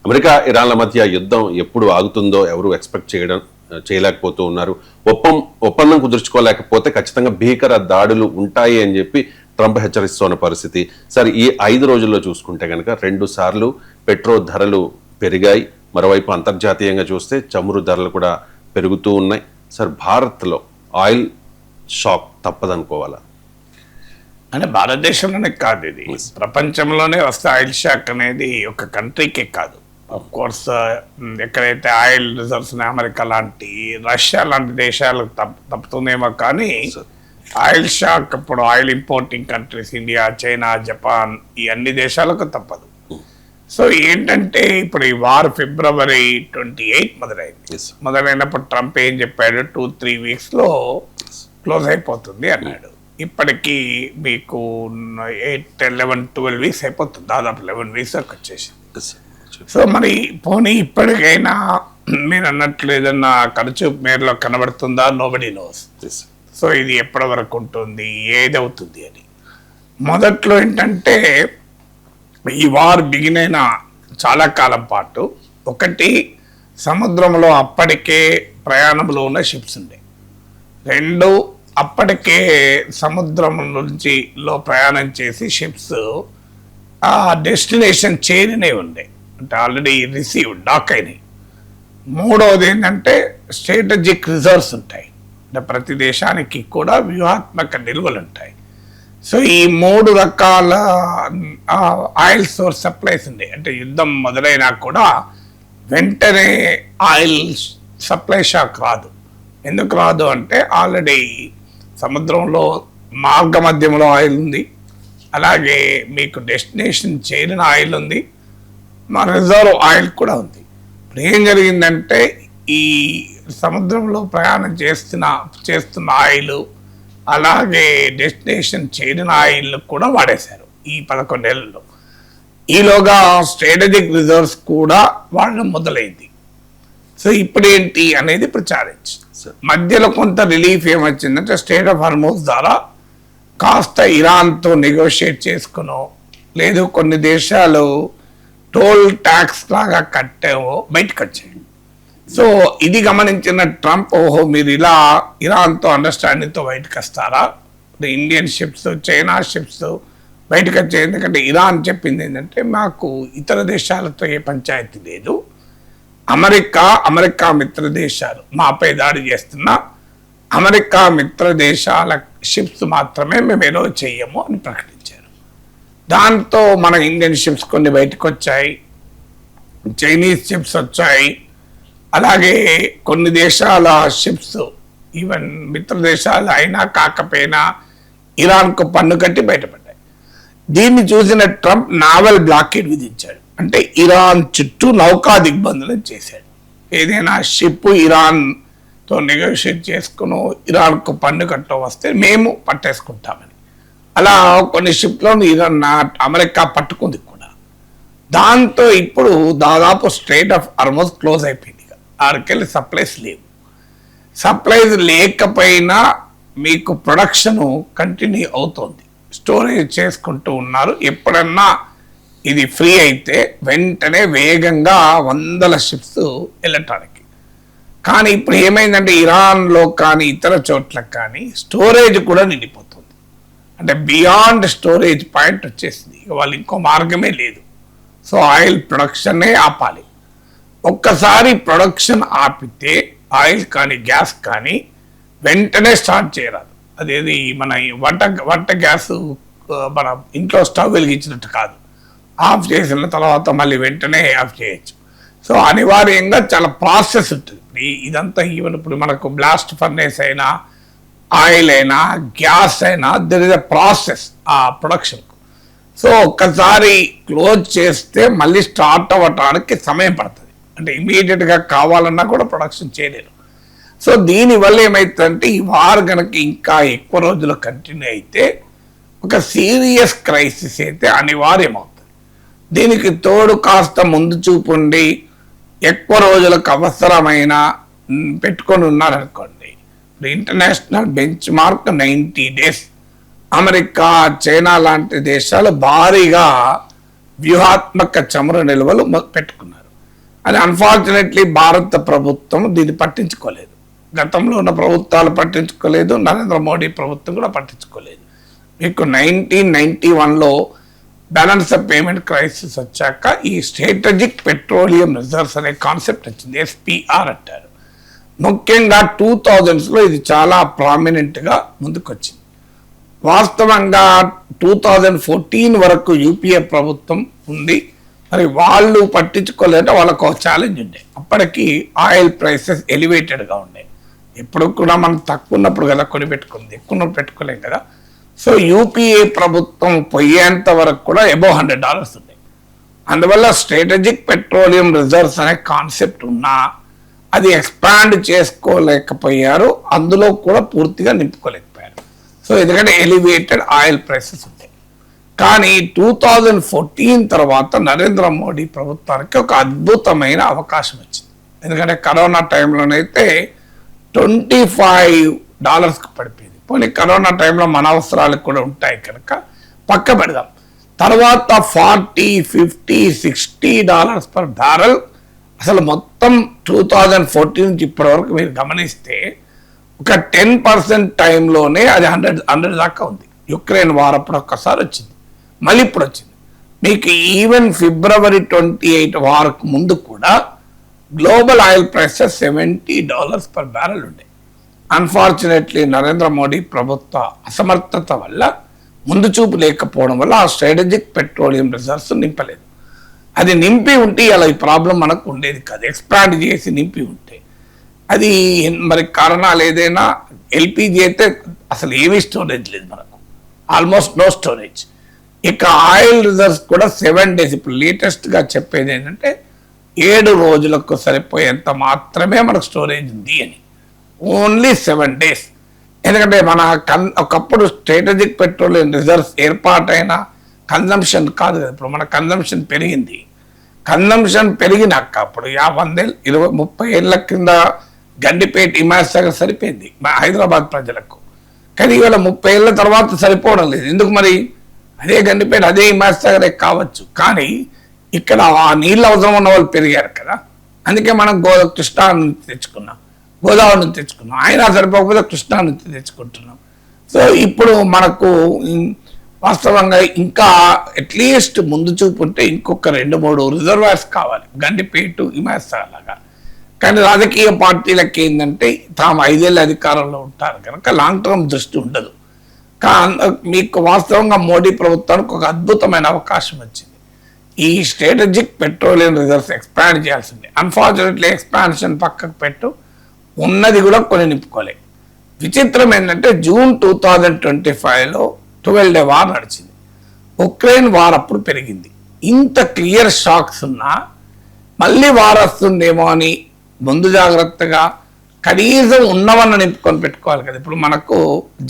America ఇరాన్ల మధ్య యుద్ధం ఎప్పుడు ఆగుతుందో ఎవరు ఎక్స్పెక్ట్ చేయలేకపోతూ ఉన్నారు. ఒప్పందం కుదుర్చుకోలేకపోతే ఖచ్చితంగా భీకర దాడులు ఉంటాయి అని చెప్పి ట్రంప్ హెచ్చరిస్తున్న పరిస్థితి. సార్, ఈ 5 రోజుల్లో చూసుకుంటే కనుక 2 సార్లు పెట్రోల్ ధరలు పెరిగాయి. మరోవైపు అంతర్జాతీయంగా చూస్తే చమురు ధరలు కూడా పెరుగుతూ ఉన్నాయి. సార్, భారత్లో ఆయిల్ షాక్ తప్పదనుకోవాలా? అంటే భారతదేశంలోనే కాదు, ఇది ప్రపంచంలోనే వస్తే ఆయిల్ షాక్ అనేది ఒక కంట్రీకే కాదు. ఆఫ్ కోర్స్ ఎక్కడైతే ఆయిల్ రిజర్వ్స్ అమెరికా లాంటి, రష్యా లాంటి దేశాలకు తప్పుతుందేమో, కానీ ఆయిల్ షాక్ ఇప్పుడు oil importing countries India, China, Japan, ఈ అన్ని దేశాలకు తప్పదు. సో ఏంటంటే ఇప్పుడు ఈ వార్ February 28 మొదలైంది. మొదలైనప్పుడు ట్రంప్ ఏం చెప్పాడు, 2-3 వీక్స్లో క్లోజ్ అయిపోతుంది అన్నాడు. ఇప్పటికీ మీకు 8-11-12 వీక్స్ అయిపోతుంది, దాదాపు 11 వీక్స్ వచ్చేసింది. సో మరి పోనీ ఇప్పటికైనా మీరు అన్నట్లు ఏదన్నా ఖర్చు మేరలో కనబడుతుందా? Nobody nose. సో ఇది ఎప్పటి వరకు ఉంటుంది, ఏదవుతుంది అని. మొదట్లో ఏంటంటే ఈ వార్ బిగిన్ అయిన చాలా కాలం పాటు ఒకటి సముద్రంలో అప్పటికే ప్రయాణంలో ఉన్న షిప్స్ ఉండే, 2 అప్పటికే సముద్రం నుంచి ప్రయాణం చేసి షిప్స్ ఆ డెస్టినేషన్ చేరినవి ఉండే, అంటే ఆల్రెడీ రిసీవ్ డాక్ అయినాయి. 3వది ఏంటంటే స్ట్రాటజిక్ రిజర్వ్స్ ఉంటాయి, అంటే ప్రతి దేశానికి కూడా వ్యూహాత్మక నిల్వలు ఉంటాయి. సో ఈ 3 రకాల ఆయిల్ సోర్స్ సప్లైస్ ఉంది. అంటే యుద్ధం మొదలైనా కూడా వెంటనే ఆయిల్ సప్లై షాక్ రాదు. ఎందుకు రాదు అంటే ఆల్రెడీ సముద్రంలో మార్గ మధ్యంలో ఆయిల్ ఉంది, అలాగే మీకు డెస్టినేషన్ చేరిన ఆయిల్ ఉంది, మా రిజర్వ్ ఆయిల్ కూడా ఉంది. ఇప్పుడు ఏం జరిగిందంటే ఈ సముద్రంలో ప్రయాణం చేస్తున్న ఆయిల్, అలాగే డెస్టినేషన్ చేరిన ఆయిల్ కూడా వాడేశారు ఈ 11 నెలల్లో. ఈలోగా స్ట్రాటజిక్ రిజర్వ్స్ కూడా వాడడం మొదలైంది. సో ఇప్పుడు ఏంటి అనేది ఇప్పుడు ఛాలెంజ్. మధ్యలో కొంత రిలీఫ్ ఏమొచ్చిందంటే స్ట్రెయిట్ ఆఫ్ హార్మోజ్ ద్వారా కాస్త ఇరాన్తో నెగోషియేట్ చేసుకునో, లేదు కొన్ని దేశాలు టోల్ ట్యాక్స్ లాగా కట్టామో బయటకు వచ్చాయి. సో ఇది గమనించిన ట్రంప్, ఓహో మీరు ఇలా ఇరాన్తో అండర్స్టాండింగ్తో బయటకు వస్తారా, ఇండియన్ షిప్స్, చైనా షిప్స్ బయటకు వచ్చాయి. ఎందుకంటే ఇరాన్ చెప్పింది ఏంటంటే మాకు ఇతర దేశాలతో ఏ పంచాయతీ లేదు, అమెరికా మిత్ర దేశాలు మాపై దాడి చేస్తున్న అమెరికా మిత్ర దేశాల షిప్స్ మాత్రమే మేము ఎలో చెయ్యము అని ప్రకటించారు. దాంతో మన ఇండియన్ షిప్స్ కొన్ని బయటకు వచ్చాయి, చైనీస్ షిప్స్ వచ్చాయి, అలాగే కొన్ని దేశాల షిప్స్ ఈవెన్ మిత్ర దేశాలు అయినా కాకపోయినా ఇరాన్కు పన్ను కట్టి బయటపడ్డాయి. దీన్ని చూసిన ట్రంప్ నావల్ బ్లాకేడ్ విధించాడు. అంటే ఇరాన్ చుట్టూ నౌకా దిగ్బంధనం చేశాడు. ఏదైనా షిప్ ఇరాన్తో నెగోషియేట్ చేసుకుని ఇరాన్కు పన్ను కట్ట వస్తే మేము పట్టేసుకుంటామని. అలా కొన్ని షిప్లను ఇరాన్ అమెరికా పట్టుకుంది కూడా. దాంతో ఇప్పుడు దాదాపు స్ట్రెయిట్ ఆఫ్ హార్మోజ్ క్లోజ్ అయిపోయింది. ఆడికెళ్ళి సప్లైస్ లేవు. సప్లైస్ లేకపోయినా మీకు ప్రొడక్షన్ కంటిన్యూ అవుతుంది, స్టోరేజ్ చేసుకుంటూ ఉన్నారు. ఎప్పుడన్నా ఇది ఫ్రీ అయితే వెంటనే వేగంగా 100 షిప్స్ వెళ్ళటానికి. కానీ ఇప్పుడు ఏమైందంటే ఇరాన్లో కానీ ఇతర చోట్లకు కానీ స్టోరేజ్ కూడా నిండిపోతుంది. అంటే బియాండ్ స్టోరేజ్ పాయింట్ వచ్చేసింది. ఇక వాళ్ళు ఇంకో మార్గమే లేదు. సో ఆయిల్ ప్రొడక్షన్నే ఆపాలి. ఒక్కసారి ప్రొడక్షన్ ఆపితే ఆయిల్ కానీ గ్యాస్ కానీ వెంటనే స్టార్ట్ చేయరాదు. అదేది మన వంట గ్యాస్ మన ఇంట్లో స్టవ్ వెలిగించినట్టు కాదు, ఆఫ్ చేసిన తర్వాత మళ్ళీ వెంటనే ఆఫ్ చేయొచ్చు. సో అనివార్యంగా చాలా ప్రాసెస్ ఉంటుంది. ఇదంతా ఈవెన్ ఇప్పుడు మనకు బ్లాస్ట్ ఫర్నేస్ అయినా, ఆయిల్ అయినా, గ్యాస్ అయినా దర్ ఇస్ ఎ ప్రాసెస్ ఆ ప్రొడక్షన్కు. సో ఒక్కసారి క్లోజ్ చేస్తే మళ్ళీ స్టార్ట్ అవ్వటానికి సమయం పడుతుంది. అంటే ఇమీడియట్గా కావాలన్నా కూడా ప్రొడక్షన్ చేయలేరు. సో దీనివల్ల ఏమవుతుందంటే ఈ వార్ కనుక ఇంకా ఎక్కువ రోజులు కంటిన్యూ అయితే ఒక సీరియస్ క్రైసిస్ అయితే అనివార్యమవుతుంది. దీనికి తోడు కాస్త ముందు చూపు ఉండి ఎక్కువ రోజులకు అవసరమైన పెట్టుకొని ఉన్నారనుకోండి, international bench mark 90 days. America, China లాంటి దేశాలు భారీగా వ్యూహాత్మక చమురు నిల్వలు పెట్టుకున్నారు. అది అన్ఫార్చునేట్లీ భారత ప్రభుత్వం దీన్ని పట్టించుకోలేదు. గతంలో ఉన్న ప్రభుత్వాలు పట్టించుకోలేదు, నరేంద్ర మోడీ ప్రభుత్వం కూడా పట్టించుకోలేదు. మీకు 1991లో బ్యాలెన్స్ ఆఫ్ పేమెంట్ క్రైసిస్ వచ్చాక ఈ స్ట్రాటజిక్ పెట్రోలియం రిజర్వ్స్ అనే కాన్సెప్ట్ వచ్చింది, SPR అంటారు. ముఖ్యంగా 2000స్లో ఇది చాలా ప్రామినెంట్గా ముందుకొచ్చింది. వాస్తవంగా 2014 వరకు యూపీఏ ప్రభుత్వం ఉంది, మరి వాళ్ళు పట్టించుకోలేదంటే వాళ్ళకు ఒక ఛాలెంజ్ ఉండే. అప్పటికి ఆయిల్ ప్రైసెస్ ఎలివేటెడ్గా ఉండే. ఎప్పుడు కూడా మనం తక్కువ ఉన్నప్పుడు కదా కొని పెట్టుకుంది, ఎక్కువ ఉన్నప్పుడు పెట్టుకోలేం కదా. సో యూపీఏ ప్రభుత్వం పోయేంత వరకు కూడా అబౌవ్ $100 ఉంది. అందువల్ల స్ట్రాటజిక్ పెట్రోలియం రిజర్వ్స్ అనే కాన్సెప్ట్ ఉన్నా అది ఎక్స్పాండ్ చేసుకోలేకపోయారు, అందులో కూడా పూర్తిగా నింపుకోలేకపోయారు. సో ఎందుకంటే ఎలివేటెడ్ ఆయిల్ ప్రైసెస్ ఉంటాయి. కానీ 2014 తర్వాత నరేంద్ర మోడీ ప్రభుత్వానికి ఒక అద్భుతమైన అవకాశం వచ్చింది. ఎందుకంటే కరోనా టైంలోనైతే $25కి పడిపోయింది. పోనీ కరోనా టైంలో మన అవసరాలకు కూడా ఉంటాయి కనుక పక్క పెడదాం. తర్వాత $40, $50, $60 పర్ బ్యారెల్. అసలు మొత్తం 2014 నుంచి ఇప్పటి వరకు మీరు గమనిస్తే ఒక 10% టైంలోనే అది 100 దాకా ఉంది. యుక్రెయిన్ వార్ అప్పుడు ఒక్కసారి వచ్చింది, మళ్ళీ ఇప్పుడు వచ్చింది. మీకు ఈవెన్ February 28 వార్కు ముందు కూడా global oil prices $70 per barrel ఉండే. అన్ఫార్చునేట్లీ నరేంద్ర మోడీ ప్రభుత్వ అసమర్థత వల్ల, ముందు చూపు లేకపోవడం వల్ల ఆ స్ట్రాటజిక్ పెట్రోలియం రిజర్వ్స్ నింపలేదు. అది నింపి ఉంటే అలా ఈ ప్రాబ్లం మనకు ఉండేది కాదు. ఎక్స్పాండ్ చేసి నింపి ఉంటే అది మరి కారణాలు ఏదైనా, ఎల్పిజి అయితే అసలు ఏమీ స్టోరేజ్ లేదు మనకు, ఆల్మోస్ట్ నో స్టోరేజ్. ఇక ఆయిల్ రిజర్వ్స్ కూడా 7 days. ఇప్పుడు లేటెస్ట్గా చెప్పేది ఏంటంటే 7 రోజులకు సరిపోయేంత మాత్రమే మనకు స్టోరేజ్ ఉంది అని. Only 7 days. ఎందుకంటే మన ఒకప్పుడు స్ట్రాటజిక్ పెట్రోలియం రిజర్వ్స్ ఏర్పాటైన కన్జంప్షన్ కాదు కదా. ఇప్పుడు మన కన్జంప్షన్ పెరిగింది. కన్జంప్షన్ పెరిగినాక అప్పుడు 50 ఏళ్ళు 20-30 ఏళ్ళ కింద గండిపేట హిమాయత్ సాగర్ సరిపోయింది హైదరాబాద్ ప్రజలకు. కానీ ఇవాళ 30 ఏళ్ళ తర్వాత సరిపోవడం లేదు. ఎందుకు మరి? అదే గండిపేట అదే హిమాయత్ సాగరే కావచ్చు, కానీ ఇక్కడ ఆ నీళ్ళు అవసరం ఉన్న వాళ్ళు పెరిగారు కదా. అందుకే మనం కృష్ణా నుంచి తెచ్చుకున్నాం, గోదావరి నుంచి తెచ్చుకున్నాం. అయినా సరిపోకపోతే కృష్ణా నుంచి తెచ్చుకుంటున్నాం. సో ఇప్పుడు మనకు వాస్తవంగా ఇంకా అట్లీస్ట్ ముందు చూపు ఉంటే ఇంకొక 2-3 రిజర్వాయర్స్ కావాలి గండిపేట హిమాయత్ సాగర్ లాగా. కానీ రాజకీయ పార్టీలకు ఏంటంటే తాము 5 ఏళ్ళ అధికారంలో ఉంటారు కనుక లాంగ్ టర్మ్ దృష్టి ఉండదు. మీకు వాస్తవంగా మోడీ ప్రభుత్వానికి ఒక అద్భుతమైన అవకాశం వచ్చింది. ఈ స్ట్రాటజిక్ పెట్రోలియం రిజర్వ్స్ ఎక్స్పాండ్ చేయాల్సిందే. అన్ఫార్చునేట్లీ ఎక్స్పాన్షన్ పక్కకు పెట్టు, ఉన్నది కూడా కొన్ని నింపుకోలే. విచిత్రం ఏంటంటే జూన్ 2025లో 12-day వార్ నడిచింది. ఉక్రెయిన్ వార్ అప్పుడు పెరిగింది. ఇంత క్లియర్ షాక్స్ ఉన్నా మళ్ళీ వార్ వస్తుందేమో అని ముందు జాగ్రత్తగా కనీసం ఉన్నవన్న నింపుకొని పెట్టుకోవాలి కదా. ఇప్పుడు మనకు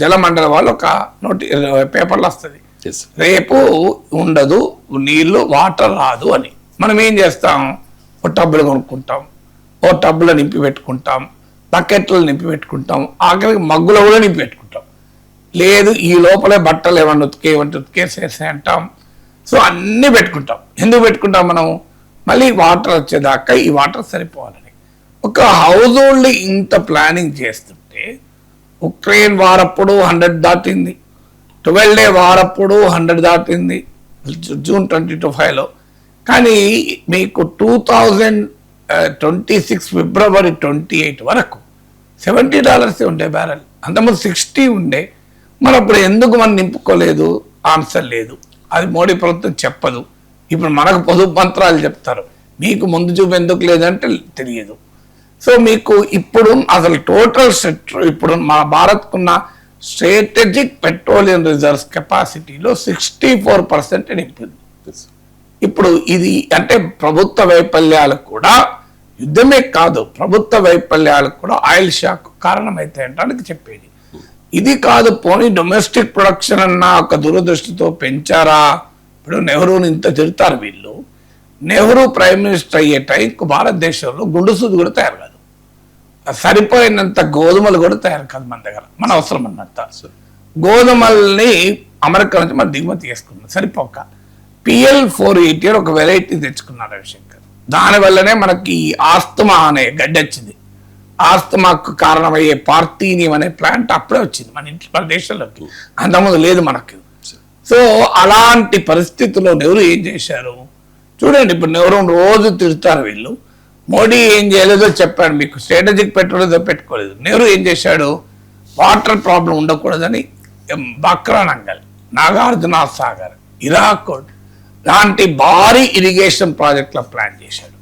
జలమండలి వాళ్ళు ఒక పేపర్లు వస్తుంది, రేపు ఉండదు నీళ్లు, వాటర్ రాదు అని. మనం ఏం చేస్తాం? ఓ టబ్బులు కొనుక్కుంటాం, ఓ టబ్బులో నింపి పెట్టుకుంటాం, బకెట్లు నింపి పెట్టుకుంటాం, ఆఖరికి మగ్గులో కూడా నింపి పెట్టుకుంటాం. లేదు ఈ లోపలే బట్టలు ఏమన్నా ఉతికేసేసి అంటాం. సో అన్నీ పెట్టుకుంటాం. ఎందుకు పెట్టుకుంటాం మనం? మళ్ళీ వాటర్ వచ్చేదాకా ఈ వాటర్ సరిపోవాలని. ఒక హౌస్ హోల్డ్ ఇంత ప్లానింగ్ చేస్తుంటే ఉక్రెయిన్ వారప్పుడు 100 దాటింది, 12-day వారప్పుడు 100 దాటింది జూన్ 2025లో. కానీ మీకు 2026 February 28 వరకు $70 ఉండే బ్యారెల్. అంతకుముందు 60 ఉండే. మరి అప్పుడు ఎందుకు మనం నింపుకోలేదు? ఆన్సర్ లేదు. అది మోడీ ప్రభుత్వం చెప్పదు. ఇప్పుడు మనకు పొదుపు మంత్రాలు చెప్తారు, మీకు ముందు చూపు ఎందుకు లేదంటే తెలియదు. సో మీకు ఇప్పుడు అసలు టోటల్ ఇప్పుడు మన భారత్కున్న స్ట్రాటజిక్ పెట్రోలియం రిజర్వ్స్ కెపాసిటీలో 64% నింపింది. ఇప్పుడు ఇది అంటే ప్రభుత్వ వైఫల్యాలు కూడా, యుద్ధమే కాదు ప్రభుత్వ వైఫల్యాలకు కూడా ఆయిల్ షాక్ కారణమైతే అంటానికి చెప్పేది. ఇది కాదు పోనీ డొమెస్టిక్ ప్రొడక్షన్ అన్న ఒక దూరదృష్టితో పెంచారా? ఇప్పుడు నెహ్రూని ఇంత తిడతారు వీళ్ళు. నెహ్రూ ప్రైమ్ మినిస్టర్ అయ్యే టైంకు భారతదేశంలో గుండు సూది కూడా తయారు కాదు, సరిపోయినంత గోధుమలు కూడా తయారు కాదు మన దగ్గర, మన అవసరం అన్నట్ట. గోధుమల్ని అమెరికా నుంచి మనం దిగుమతి చేసుకున్నాం సరిపోక. PL 480 ఒక వెరైటీ తెచ్చుకున్నారు రవిశంకర్. దానివల్లనే మనకి ఆస్తమా అనే గడ్డి వచ్చింది. ఆస్తమాకు కారణమయ్యే పార్థీనియం అనే ప్లాంట్ అప్పుడే వచ్చింది మన దేశంలోకి, అంతకుముందు లేదు మనకు. సో అలాంటి పరిస్థితుల్లో నెహ్రూ ఏం చేశారు చూడండి. ఇప్పుడు నెహ్రూ రోజు తిడతారు వీళ్ళు, మోడీ ఏం చేయలేదో చెప్పాడు మీకు, స్ట్రాటజిక్ పెట్టుకోలేదో పెట్టుకోలేదు. నెహ్రూ ఏం చేశాడు, వాటర్ ప్రాబ్లం ఉండకూడదని బక్రానంగల్, నాగార్జున సాగర్, ఇరాకోడ్ లాంటి భారీ ఇరిగేషన్ ప్రాజెక్టుల ప్లాన్ చేశాడు.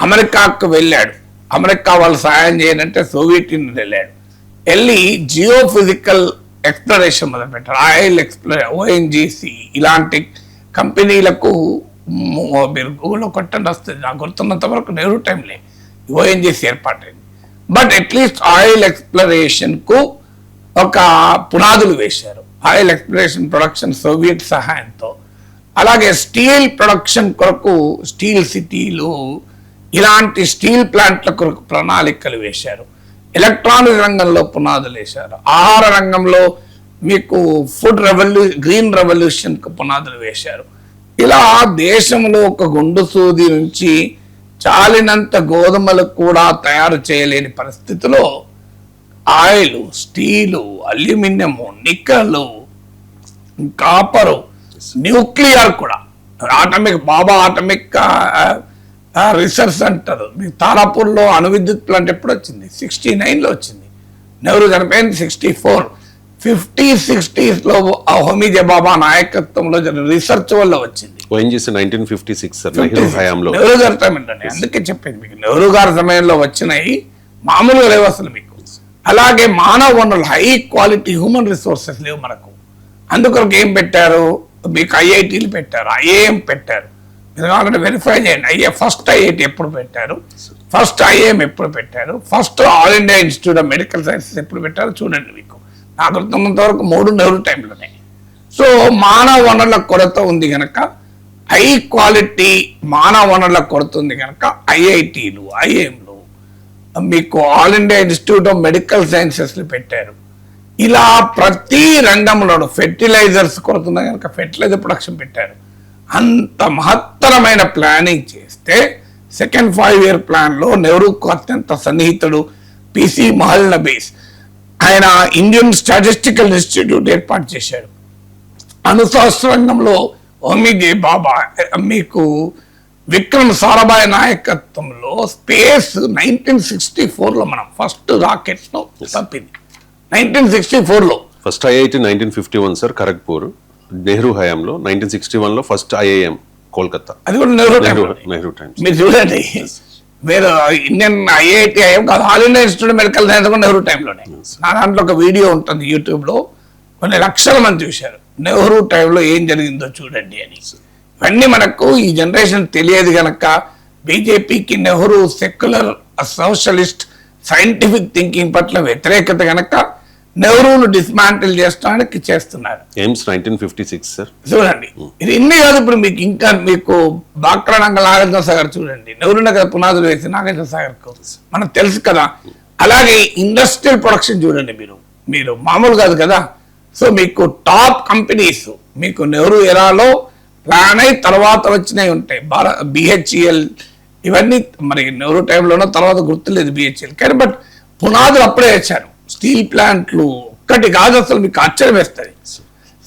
అమెరికాకు వెళ్ళాడు, అమెరికా వాళ్ళు సాయం చేయాలంటే సోవియట్ యూనియన్ వెళ్ళాడు, వెళ్ళి జియో ఫిజికల్ ఎక్స్ప్లోరేషన్ మొదలుపెట్టారు. ఆయిల్ ఓఎన్జీసీ ఇలాంటి కంపెనీలకు మీరు గూగుల్లో కొట్టండి వస్తుంది. నాకు గుర్తున్నంత వరకు నెహ్రూ టైంలే ఓఎన్జీసీ ఏర్పాటైంది. బట్ అట్లీస్ట్ ఆయిల్ ఎక్స్ప్లోరేషన్కు ఒక పునాదులు వేశారు. ఆయిల్ ఎక్స్ప్లోరేషన్ ప్రొడక్షన్ సోవియట్ సహాయంతో, అలాగే స్టీల్ ప్రొడక్షన్ కొరకు స్టీల్ సిటీలు ఇలాంటి స్టీల్ ప్లాంట్ల కొరకు ప్రణాళికలు వేశారు. ఎలక్ట్రానిక్ రంగంలో పునాదులు వేశారు. ఆహార రంగంలో మీకు గ్రీన్ రెవల్యూషన్కు పునాదులు వేశారు. ఇలా దేశంలో ఒక గుండు సూది నుంచి చాలినంత గోధుమలు కూడా తయారు చేయలేని పరిస్థితిలో ఆయిల్, స్టీలు, అల్యూమినియము, నిక్కలు, కాపరు, న్యూక్లియర్ కూడా, ఆటమిక్ రీసెర్చ్ సెంటర్ మీకు తారాపూర్లో అణు విద్యుత్ ప్లాంట్ ఎప్పుడు వచ్చింది? 69లో వచ్చింది. నెహ్రూ చనిపోయింది 64. 50s 60sలో హోమీ బాబా నాయకత్వంలో రీసెర్చ్ వల్ల వచ్చింది. ఓఎన్జీసీ 1956 సార్, నెహ్రూ హయాంలో. నెహ్రూ గారి సమయంలో, అందుకే చెప్పింది మీకు, నెహ్రూ గారి సమయంలో వచ్చినాయి, మామూలుగా లేవు అసలు మీకు. అలాగే మానవ వనరులు, హై క్వాలిటీ హ్యూమన్ రిసోర్సెస్ లేవు మనకు. అందుకొరకు ఏం పెట్టారు మీకు, ఐఐటీలు పెట్టారు, ఐఏఎం పెట్టారు. మీరు కావాలంటే వెరిఫై చేయండి. ఫస్ట్ ఐఐటి ఎప్పుడు పెట్టారు, ఫస్ట్ ఐఏఎం ఎప్పుడు పెట్టారు, first all India institute of medical sciences ఎప్పుడు పెట్టారు చూడండి. మీకు నాకు గుర్తున్నంత వరకు 3 నెహ్రూ టైంలోనే. సో మానవ వనరుల కొరత ఉంది కనుక, హై క్వాలిటీ మానవ వనరుల కొరత ఉంది కనుక ఐఐటీలు, ఐఏఎంలు, మీకు all India institute of medical సైన్సెస్లు పెట్టారు. ఇలా ప్రతి రంగంలోనూ ఫెర్టిలైజర్స్ కొరత ఉంది కనుక ఫెర్టిలైజర్ ప్రొడక్షన్ పెట్టారు. అంత మహత్తరమైన ప్లానింగ్ చేస్తే సెకండ్ 5-year ప్లాన్లో నెహ్రూకు అత్యంత సన్నిహితుడు పిసి మహల్నబీస్, ఆయన ఇండియన్ స్టాటిస్టికల్ ఇన్స్టిట్యూట్ ఏర్పాటు చేశాడు. అణుశాస్త్ర రంగంలో హోమీ బాబా, మీకు విక్రమ్ సారాభాయ్ నాయకత్వంలో స్పేస్ 1964లో మనం ఫస్ట్ రాకెట్స్ ను పంపింది. 1964లో first IIT 1951 sir Kharagpur, Nehru హయాంలో 1961లో ఫస్ట్ ఐఐఎం కోల్కతా, అది కూడా నెహ్రూ టైం. మీరు చూడండి, మీరు ఇండియన్ ఐఐటి ఐఎం కాదు, all India institute medical science కూడా నెహ్రూ టైంలోనే. నా దాంట్లో ఒక వీడియో ఉంటుంది యూట్యూబ్లో, కొన్ని లక్షల మంది చూశారు, నెహ్రూ టైంలో ఏం జరిగిందో చూడండి అని. ఇవన్నీ మనకు ఈ జనరేషన్ తెలియదు కనుక, బీజేపీకి Nehru secular, socialist, scientific thinking పట్ల వ్యతిరేకత కనుక నెహ్రూను డిస్మాంటిల్ చేస్తానికి చేస్తున్నారు. ఎయిమ్స్ 1956 సార్ చూడండి. ఇది ఇన్ని కాదు, ఇప్పుడు మీకు ఇంకా మీకు బాక్రానంగల్ నాగార్జున సాగర్ చూడండి, నెహ్రూ నగర్ పునాదులు వేసి నాగార్జున సాగర్ కు మనకు తెలుసు కదా. అలాగే ఇండస్ట్రియల్ ప్రొడక్షన్ చూడండి, మీరు మామూలు కాదు కదా. సో మీకు టాప్ కంపెనీస్ మీకు నెహ్రూ ఎరాలో ప్లాన్ అయి తర్వాత వచ్చినవి ఉంటాయి. బిహెచ్ఈఎల్ ఇవన్నీ మరి నెహ్రూ టైంలోనో తర్వాత గుర్తులేదు బిహెచ్ఈఎల్, కానీ బట్ పునాదులు అప్పుడే వేశారు. స్టీల్ ప్లాంట్లు ఒక్కటి కాదు, అసలు మీకు ఆశ్చర్యం వేస్తుంది.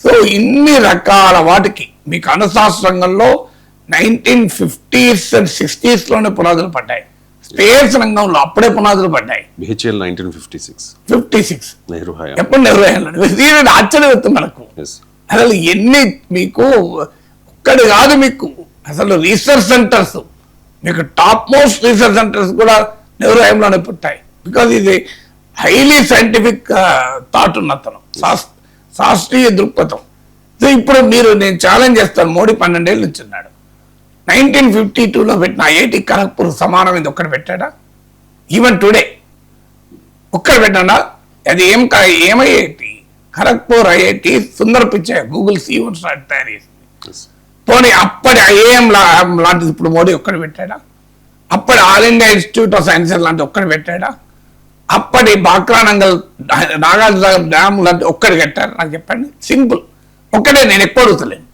సో ఇన్ని రకాల వాటికి మీకు అణుశాస్త్ర రంగంలో 1950s and 60s లోనే పునాదులు పడ్డాయి. స్పేస్ రంగంలో అప్పుడే పునాదులు పడ్డాయి. బిహెచ్ఎల్ 1956 నెహ్రూ హయాంలో, ఎప్పుడు నెహ్రూ హయాంలో. ఆశ్చర్యం వేస్తుంది మనకు. అసలు ఎన్ని మీకు ఒక్కటి కాదు, మీకు అసలు రీసెర్చ్ సెంటర్స్, మీకు టాప్ మోస్ట్ రీసెర్చ్ సెంటర్స్ కూడా నెహ్రూ హయాంలోనే పుట్టాయి. బికాజ్ ఇది హైలీ సైంటిఫిక్ థాట్ ఉన్నతను, శాస్త్రీయ దృక్పథం. సో ఇప్పుడు నేను ఛాలెంజ్ చేస్తాను, మోడీ 12 ఏళ్ళు నుంచి ఉన్నాడు. 1952లో పెట్టిన ఐఐటి ఖరగ్పూర్ సమానమైంది ఒక్కటి పెట్టాడా? ఈవెన్ టుడే ఒక్కటి పెట్టాడా? అది ఏమైఐటి Kharagpur IIT Sundar Pichai Google CEO తయారు చేసింది. పోనీ అప్పటి ఐఏఎం లాంటిది ఇప్పుడు మోడీ ఒక్కటి పెట్టాడా? అప్పటి all India institute of sciences లాంటి ఒక్కటి పెట్టాడా? అప్పటి బాక్రానంగల్ నాగార్జున డ్యామ్ లాంటి ఒక్కటి కట్టారు? నాకు చెప్పండి, సింపుల్ ఒక్కటే. నేను ఎక్కువ అడుగుతలేను.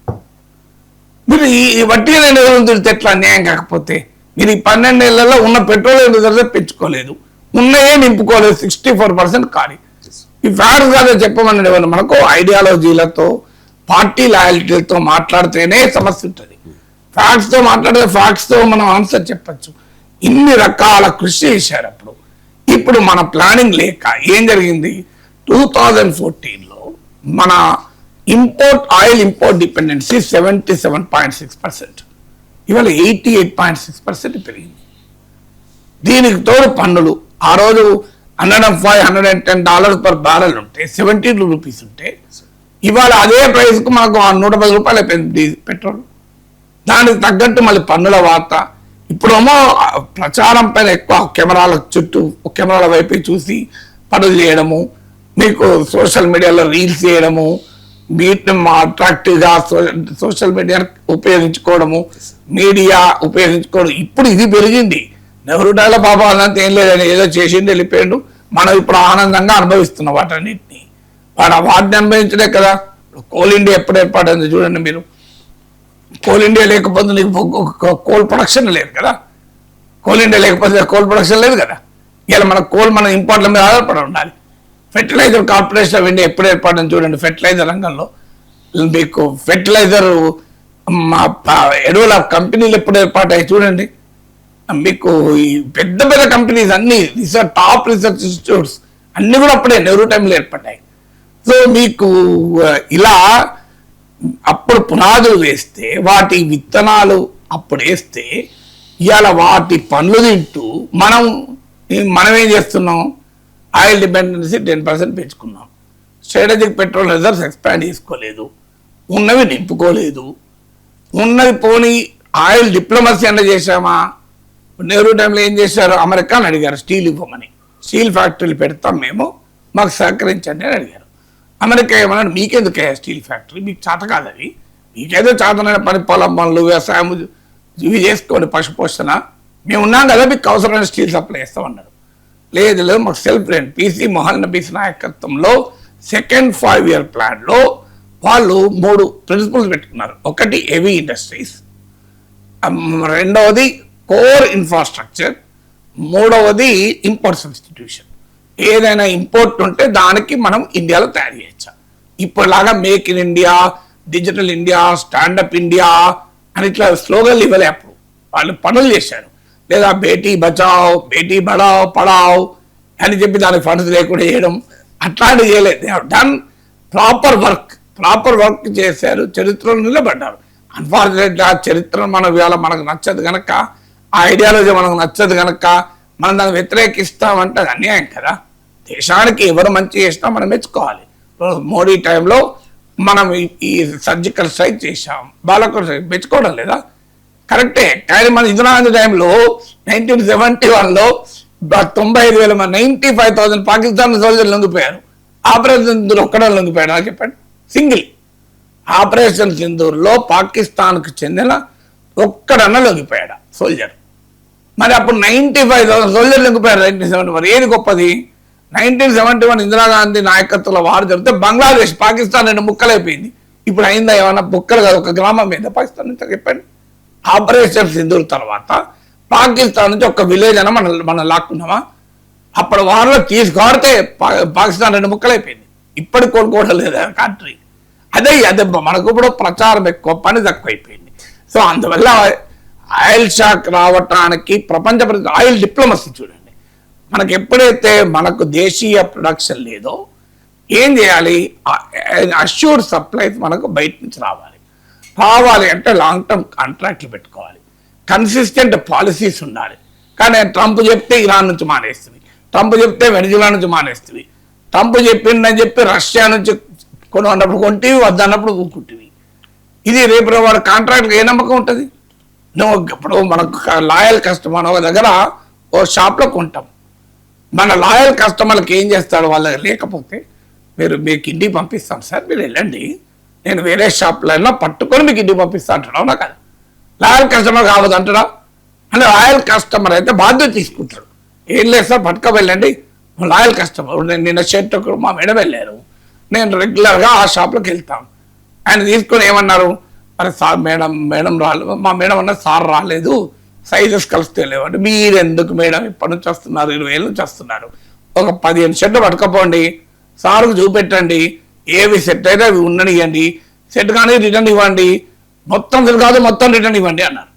మీరు ఈ వట్టిగా నేను తిడితే ఎట్లా అన్యాయం కాకపోతే? మీరు ఈ 12 ఏళ్లలో ఉన్న పెట్రోలియం రిజర్వ్స్ పెంచుకోలేదు, ఉన్నయే నింపుకోలేదు. 64% ఖాళీ. ఈ ఫ్యాక్ట్స్ కాదు చెప్పమని ఏమన్నా మనకు ఐడియాలజీలతో పార్టీ లాయల్టీలతో మాట్లాడితేనే సమస్య ఉంటుంది. ఫ్యాక్ట్స్తో మాట్లాడితే ఫ్యాక్ట్స్తో మనం ఆన్సర్ చెప్పచ్చు. ఇన్ని రకాల కృషి చేశారు అప్పుడు. ఇప్పుడు మన ప్లానింగ్ లేక ఏం జరిగింది, 2014లో మన ఆయిల్ ఇంపోర్ట్ డిపెండెన్సీ 77.6%, ఇవాళ 88.6% పెరిగింది. దీనికి తోడు పన్నులు ఆ రోజు $105-110 per barrel ఉంటే 72 రూపీస్ ఉంటే ఇవాళ అదే ప్రైస్కు మనకు 110 రూపాయలు అయిపోయింది పెట్రోల్. దానికి తగ్గట్టు మళ్ళీ పన్నుల వార్త. ఇప్పుడేమో ప్రచారం పైన ఎక్కువ కెమెరాల చుట్టూ కెమెరాల వైపు చూసి పనులు చేయడము, మీకు సోషల్ మీడియాలో రీల్స్ చేయడము, వీటిని అట్రాక్టివ్గా సోషల్ మీడియాను ఉపయోగించుకోవడము, మీడియా ఉపయోగించుకోవడం. ఇప్పుడు ఇది పెరిగింది. నెహ్రూ డాల బాబా అన్నంత ఏం లేదని ఏదో చేసిండు వెళ్ళిపోయాడు. మనం ఇప్పుడు ఆనందంగా అనుభవిస్తున్నాం వాటన్నిటిని. వాటిని అనుభవించడే కదా. కోల్ ఇండియా ఎప్పుడు ఏర్పడింది చూడండి మీరు. కోల్ ఇండియా లేకపోతే నీకు కోల్ ప్రొడక్షన్ లేదు కదా. కోల్ ఇండియా లేకపోతే కోల్ ప్రొడక్షన్ లేదు కదా. ఇలా మన కోల్ మన ఇంపోర్ట్ల మీద ఆధారపడి ఉండాలి. ఫెర్టిలైజర్ కార్పొరేషన్ ఆఫ్ ఇండియా ఎప్పుడు ఏర్పడింది చూడండి. ఫెర్టిలైజర్ రంగంలో మీకు ఫెర్టిలైజర్ ఎరువుల కంపెనీలు ఎప్పుడు ఏర్పాటాయి చూడండి. మీకు ఈ పెద్ద పెద్ద కంపెనీస్ అన్ని టాప్ రీసెర్చ్ ఇన్స్టిట్యూట్స్ అన్ని కూడా అప్పుడే నెహ్రూ టైంలో ఏర్పడ్డాయి. సో మీకు ఇలా అప్పుడు పునాదులు వేస్తే, వాటి విత్తనాలు అప్పుడు వేస్తే, ఇవాళ వాటి పనులు తింటూ మనం ఏం చేస్తున్నాం, ఆయిల్ డిపెండెన్సీ 10% పెంచుకున్నాం. స్ట్రాటజిక్ పెట్రోల్ రిజర్వ్స్ ఎక్స్పాండ్ చేసుకోలేదు, ఉన్నవి నింపుకోలేదు. ఉన్నది పోనీ ఆయిల్ డిప్లొమసీ అన్న చేశామా. నెహ్రూ టైంలో ఏం చేశారు, అమెరికాని అడిగారు స్టీల్ ఇవ్వమని. స్టీల్ ఫ్యాక్టరీలు పెడతాం మేము, మాకు సహకరించండి అని అడిగారు. అమెరికా ఏమన్నాడు, మీకెందుకు స్టీల్ ఫ్యాక్టరీ, మీకు చేత కాదు, అవి మీకేదో చేతనైన పని, పొలం పనులు, వ్యవసాయం ఇవి చేసుకోండి, పశుపోషణ, మేము ఉన్నాం కదా, మీకు అవసరమైన స్టీల్ సప్లై చేస్తామన్నారు. లేదు మాకు self rent. P C Mahalanobis నాయకత్వంలో సెకండ్ 5-year ప్లాన్లో వాళ్ళు 3 ప్రిన్సిపల్స్ పెట్టుకున్నారు. ఒకటి హెవీ ఇండస్ట్రీస్, రెండవది కోర్ ఇన్ఫ్రాస్ట్రక్చర్, మూడవది ఇంపోర్ట్ సబ్స్టిట్యూషన్. ఏదైనా ఇంపోర్ట్ ఉంటే దానికి మనం ఇండియాలో తయారు చేయొచ్చా. ఇప్పుడులాగా make in India, digital India, stand up India అని ఇట్లా స్లోగన్లు ఇవ్వలే. అప్పుడు వాళ్ళు పనులు చేశారు. లేదా బేటీ బచావ్, బేటీ బడావ్, పడావ్ అని చెప్పి దానికి ఫండ్స్ లేకుండా చేయడం అట్లాంటివి చేయలేదు. They have done proper work చేశారు, చరిత్రలో నిలబడ్డారు. అన్ఫార్చునేట్గా చరిత్ర మనకు నచ్చదు కనుక, ఆ ఐడియాలజీ మనకు నచ్చదు కనుక మనం దాన్ని వ్యతిరేకిస్తామంటే అది అన్యాయం కదా. దేశానికి ఎవరు మంచి చేసినా మనం మెచ్చుకోవాలి. మోడీ టైంలో మనం ఈ సర్జికల్ స్ట్రైక్ చేశాం, బాలకోట మెచ్చుకోవడం లేదా, కరెక్టే. కానీ మన ఇందిరాగాంధీ టైంలో 1971లో 95,000 మంది, 95,000 పాకిస్తాన్ సోల్జర్లు లొంగిపోయారు. ఆపరేషన్ సింధూర్ ఒక్కడే లొంగిపోయాడు అని చెప్పండి. సింగిల్ ఆపరేషన్ సింధూర్లో పాకిస్తాన్కు చెందిన ఒక్కడన్నా లొంగిపోయాడు సోల్జర్. మరి అప్పుడు 95,000 సోల్జర్లు లొంగిపోయారు 1971. ఏది గొప్పది, 1971 ఇందిరాగాంధీ నాయకత్వంలో వారు జరిగితే బంగ్లాదేశ్, పాకిస్తాన్ 2 ముక్కలైపోయింది. ఇప్పుడు అయిందా ఏమన్నా? బుక్కలు కాదు, ఒక గ్రామం మీద పాకిస్తాన్ నుంచి చెప్పండి. ఆపరేషన్ సింధూర్ తర్వాత పాకిస్తాన్ నుంచి ఒక విలేజ్ అయినా మనం లాక్కున్నామా? అప్పుడు వారిలో తీసుకొడితే పాకిస్తాన్ 2 ముక్కలైపోయింది. ఇప్పటికి కోలుకోవడం లేదా కంట్రీ. అదే మనకు ఇప్పుడు ప్రచారం ఎక్కువ, పని తక్కువైపోయింది. సో అందువల్ల ఆయిల్ షాక్ రావటానికి ప్రపంచ ఆయిల్ డిప్లొమసీ చూడండి. మనకు ఎప్పుడైతే మనకు దేశీయ ప్రొడక్షన్ లేదో ఏం చేయాలి, అష్యూర్డ్ సప్లైస్ మనకు బయట నుంచి రావాలి అంటే లాంగ్ టర్మ్ కాంట్రాక్ట్లు పెట్టుకోవాలి, కన్సిస్టెంట్ పాలసీస్ ఉండాలి. కానీ ట్రంప్ చెప్తే ఇరాన్ నుంచి మానేస్తుంది, ట్రంప్ చెప్తే వెనిజులా నుంచి మానేస్తుంది, ట్రంప్ చెప్పిందని చెప్పి రష్యా నుంచి కొనున్నప్పుడు కొంటివి, వద్దన్నప్పుడు ఊకుంటివి. ఇది రేపు వాడు కాంట్రాక్ట్కి ఏ నమ్మకం ఉంటుంది? నువ్వు ఇప్పుడు మనకు లాయల్ కస్టమర్ ఒక దగ్గర ఓ షాప్లో కొంటాం, మన లాయల్ కస్టమర్కి ఏం చేస్తాడు, వాళ్ళ లేకపోతే మీకు ఇంటికి పంపిస్తాను సార్, మీరు వెళ్ళండి, నేను వేరే షాప్లో పట్టుకొని మీకు ఇంటికి పంపిస్తా అంటాడు. అవునా కదా? లాయల్ కస్టమర్ కావద్దు అంటాడా? అంటే లాయల్ కస్టమర్ అయితే బాధ్యత తీసుకుంటాడు. ఏం లేదు సార్, పట్టుకు వెళ్ళండి, లాయల్ కస్టమర్. నేను నిన్న షర్ట్ మా మేడం వెళ్ళారు, నేను రెగ్యులర్గా ఆ షాప్లోకి వెళ్తాను. ఆయన తీసుకొని ఏమన్నారు, మరి సార్ మేడం రాలేదు, మా మేడం అన్న సార్ రాలేదు, సైజెస్ కలిస్తే లేవండి. మీరు ఎందుకు మేడం ఇప్పటి నుంచి వస్తున్నారు, 20 ఏళ్ళ నుంచి వస్తున్నారు, ఒక 15 షర్ట్లు పట్టుకపోండి, సార్కు చూపెట్టండి, ఏవి సెట్ అయితే అవి ఉండనివ్వండి, సెట్ కానీ రిటర్న్ ఇవ్వండి, మొత్తం సెట్ కాదు మొత్తం రిటర్న్ ఇవ్వండి అన్నారు.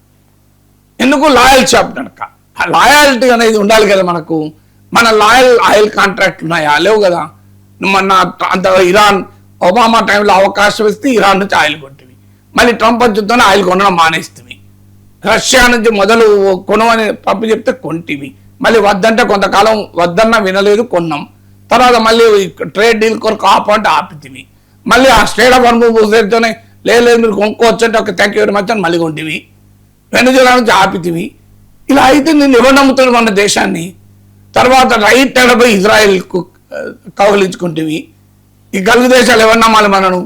ఎందుకు? లాయల్ షాప్ కనుక. ఆ లాయాలిటీ అనేది ఉండాలి కదా మనకు. మన లాయల్ ఆయిల్ కాంట్రాక్ట్ ఉన్నాయా? లేవు కదా. మన అంత ఇరాన్ ఒబామా టైంలో అవకాశం ఇస్తే ఇరాన్ నుంచి ఆయిల్ కొంటివి, మళ్ళీ ట్రంప్ వచ్చుతోనే ఆయిల్ కొనడం మానేస్తుంది. రష్యా నుంచి మొదలు కొనమని పంపి చెప్తే కొంటివి, మళ్ళీ వద్దంటే కొంతకాలం వద్దన్నా వినలేదు, కొన్నాం. తర్వాత మళ్ళీ ట్రేడ్ డీల్ కొరకు ఆపంటే ఆపితివి, మళ్ళీ ఆ స్టేట్ ఆఫ్ హార్మోన్తోనే లేదు మీరు కొనుక్కోవచ్చు అంటే ఒక థ్యాంక్ యూ వెరీ మచ్ అని మళ్ళీ కొంటివి, వెనుజులా నుంచి ఆపితివి. ఇలా అయితే నేను ఎవరు నమ్ముతున్నాడు మన దేశాన్ని? తర్వాత రైట్ ఎడపై ఇజ్రాయెల్కు కౌలించుకుంటేవి. ఈ గల్ఫ్ దేశాలు ఎవరు నమ్మాలి మనను?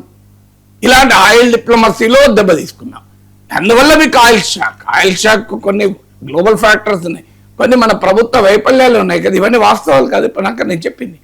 ఇలాంటి ఆయిల్ డిప్లొమసీలో దెబ్బ తీసుకున్నాం. అందువల్ల మీకు ఆయిల్ షాక్ కొన్ని గ్లోబల్ ఫ్యాక్టర్స్ ఉన్నాయి, కొన్ని మన ప్రభుత్వ వైఫల్యాలు ఉన్నాయి కదా. ఇవన్నీ వాస్తవాలు కాదు ఇప్పుడు నాకు నేను చెప్పింది.